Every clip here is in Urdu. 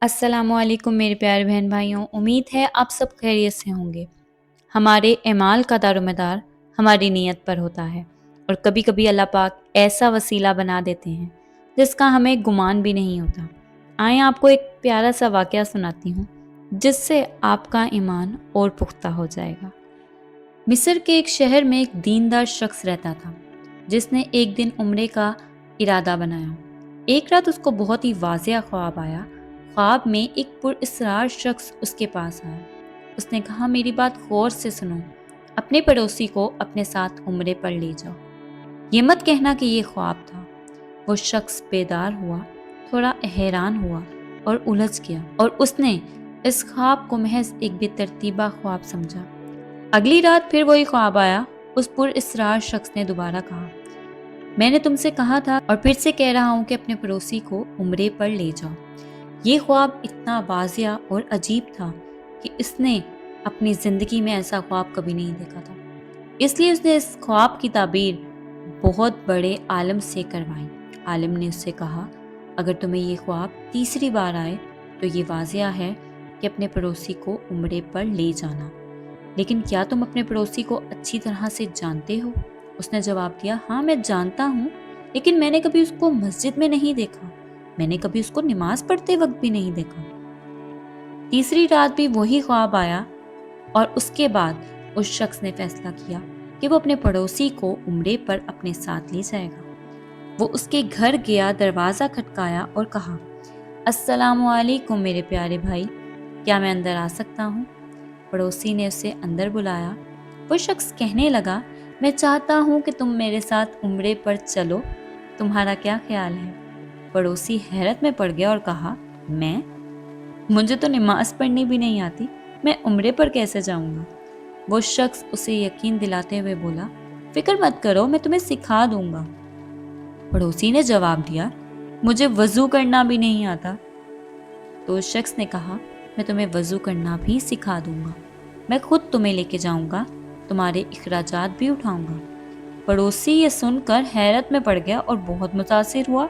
السلام علیکم میرے پیارے بہن بھائیوں، امید ہے آپ سب خیریت سے ہوں گے۔ ہمارے اعمال کا دار و مدار ہماری نیت پر ہوتا ہے، اور کبھی کبھی اللہ پاک ایسا وسیلہ بنا دیتے ہیں جس کا ہمیں گمان بھی نہیں ہوتا۔ آئیں آپ کو ایک پیارا سا واقعہ سناتی ہوں جس سے آپ کا ایمان اور پختہ ہو جائے گا۔ مصر کے ایک شہر میں ایک دیندار شخص رہتا تھا جس نے ایک دن عمرے کا ارادہ بنایا۔ ایک رات اس کو بہت ہی واضح خواب آیا۔ خواب میں ایک پراسرار شخص اس کے پاس آیا۔ اس نے کہا، میری بات غور سے سنو، اپنے پڑوسی کو اپنے ساتھ عمرے پر لے جاؤ۔ یہ مت کہنا کہ یہ خواب تھا۔ وہ شخص بیدار ہوا، تھوڑا حیران ہوا اور الجھ گیا، اور اس نے اس خواب کو محض ایک بے ترتیبہ خواب سمجھا۔ اگلی رات پھر وہی خواب آیا۔ اس پراسرار شخص نے دوبارہ کہا، میں نے تم سے کہا تھا اور پھر سے کہہ رہا ہوں کہ اپنے پڑوسی کو عمرے پر لے جاؤ۔ یہ خواب اتنا واضح اور عجیب تھا کہ اس نے اپنی زندگی میں ایسا خواب کبھی نہیں دیکھا تھا۔ اس لیے اس نے اس خواب کی تعبیر بہت بڑے عالم سے کروائی۔ عالم نے اس سے کہا، اگر تمہیں یہ خواب تیسری بار آئے تو یہ واضح ہے کہ اپنے پڑوسی کو عمرے پر لے جانا، لیکن کیا تم اپنے پڑوسی کو اچھی طرح سے جانتے ہو؟ اس نے جواب دیا، ہاں میں جانتا ہوں، لیکن میں نے کبھی اس کو مسجد میں نہیں دیکھا، میں نے کبھی اس کو نماز پڑھتے وقت بھی نہیں دیکھا۔ تیسری رات بھی وہی خواب آیا، اور اس کے بعد اس شخص نے فیصلہ کیا کہ وہ اپنے پڑوسی کو عمرے پر اپنے ساتھ لے جائے گا۔ وہ اس کے گھر گیا، دروازہ کھٹکایا اور کہا، السلام علیکم میرے پیارے بھائی، کیا میں اندر آ سکتا ہوں؟ پڑوسی نے اسے اندر بلایا۔ وہ شخص کہنے لگا، میں چاہتا ہوں کہ تم میرے ساتھ عمرے پر چلو، تمہارا کیا خیال ہے؟ پڑوسی حیرت میں پڑ گیا اور کہا، مجھے تو نماز پڑھنی بھی نہیں آتی، میں عمرے پر کیسے جاؤں گا؟ وہ شخص اسے یقین دلاتے ہوئے بولا، فکر مت کرو، میں تمہیں سکھا دوں گا۔ پڑوسی نے جواب دیا، مجھے وضو کرنا بھی نہیں آتا۔ تو اس شخص نے کہا، میں تمہیں وضو کرنا بھی سکھا دوں گا، میں خود تمہیں لے کے جاؤں گا، تمہارے اخراجات بھی اٹھاؤں گا۔ پڑوسی یہ سن کر حیرت میں پڑ گیا اور بہت متاثر ہوا۔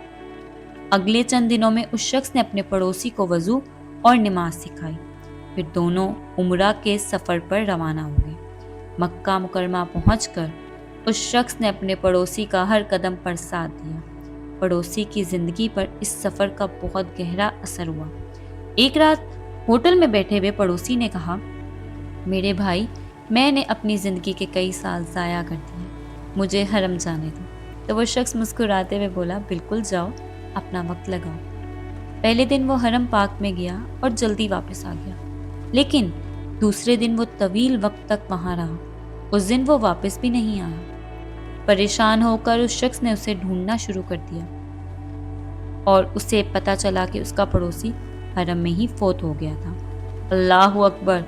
اگلے چند دنوں میں اس شخص نے اپنے پڑوسی کو وضو اور نماز سکھائی۔ پھر دونوں عمرہ کے سفر پر روانہ ہوئے۔ مکہ مکرمہ پہنچ کر اس شخص نے اپنے پڑوسی کا ہر قدم پر ساتھ دیا۔ پڑوسی کی زندگی پر اس سفر کا بہت گہرا اثر ہوا۔ ایک رات ہوٹل میں بیٹھے ہوئے پڑوسی نے کہا، میرے بھائی، میں نے اپنی زندگی کے کئی سال ضائع کر دیے، مجھے حرم جانے دو۔ تو وہ شخص مسکراتے ہوئے بولا، بالکل جاؤ، اپنا وقت لگاؤ۔ پہلے دن وہ حرم پاک میں گیا اور جلدی واپس آ گیا، لیکن دوسرے دن وہ طویل وقت تک وہاں رہا۔ اس دن وہ واپس بھی نہیں آیا۔ پریشان ہو کر اس شخص نے اسے ڈھونڈنا شروع کر دیا، اور اسے پتا چلا کہ اس کا پڑوسی حرم میں ہی فوت ہو گیا تھا۔ اللہ اکبر!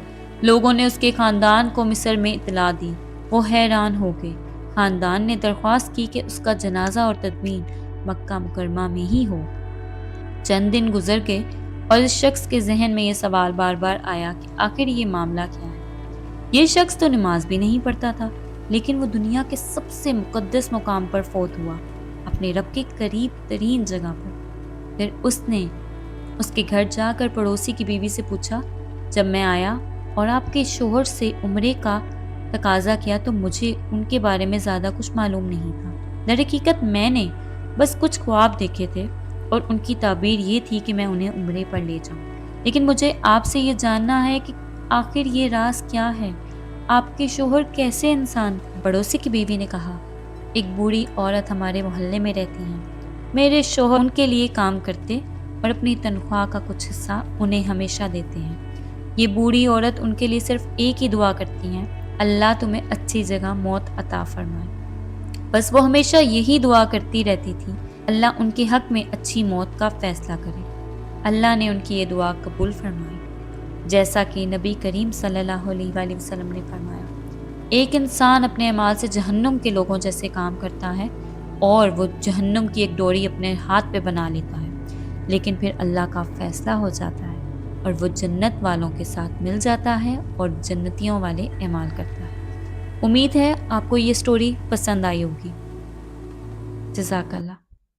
لوگوں نے اس کے خاندان کو مصر میں اطلاع دی۔ وہ حیران ہو گئے۔ خاندان نے درخواست کی کہ اس کا جنازہ اور تدفین مکہ مکرمہ میں ہی ہو۔ چند دن گزر گئے اور اس شخص کے ذہن میں یہ سوال بار بار آیا کہ آخر یہ معاملہ کیا ہے؟ یہ شخص تو نماز بھی نہیں پڑھتا تھا، لیکن وہ دنیا کے سب سے مقدس مقام پر فوت ہوا، اپنے رب کے قریب ترین جگہ پر۔ پھر اس نے اس کے گھر جا کر پڑوسی کی بیوی سے پوچھا، جب میں آیا اور آپ کے شوہر سے عمرے کا تقاضا کیا تو مجھے ان کے بارے میں زیادہ کچھ معلوم نہیں تھا۔ در حقیقت میں نے بس کچھ خواب دیکھے تھے اور ان کی تعبیر یہ تھی کہ میں انہیں عمرے پر لے جاؤں، لیکن مجھے آپ سے یہ جاننا ہے کہ آخر یہ راز کیا ہے؟ آپ کے شوہر کیسے انسان تھے؟ پڑوسی کی بیوی نے کہا، ایک بوڑھی عورت ہمارے محلے میں رہتی ہیں، میرے شوہر ان کے لیے کام کرتے اور اپنی تنخواہ کا کچھ حصہ انہیں ہمیشہ دیتے ہیں۔ یہ بوڑھی عورت ان کے لیے صرف ایک ہی دعا کرتی ہیں، اللہ تمہیں اچھی جگہ موت عطا فرمائے۔ بس وہ ہمیشہ یہی دعا کرتی رہتی تھی، اللہ ان کے حق میں اچھی موت کا فیصلہ کرے۔ اللہ نے ان کی یہ دعا قبول فرمائی، جیسا کہ نبی کریم صلی اللہ علیہ وآلہ وسلم نے فرمایا، ایک انسان اپنے اعمال سے جہنم کے لوگوں جیسے کام کرتا ہے اور وہ جہنم کی ایک ڈوری اپنے ہاتھ پہ بنا لیتا ہے، لیکن پھر اللہ کا فیصلہ ہو جاتا ہے اور وہ جنت والوں کے ساتھ مل جاتا ہے اور جنتیوں والے اعمال کرتا ہے۔ امید ہے آپ کو یہ سٹوری پسند آئی ہوگی۔ جزاک اللہ۔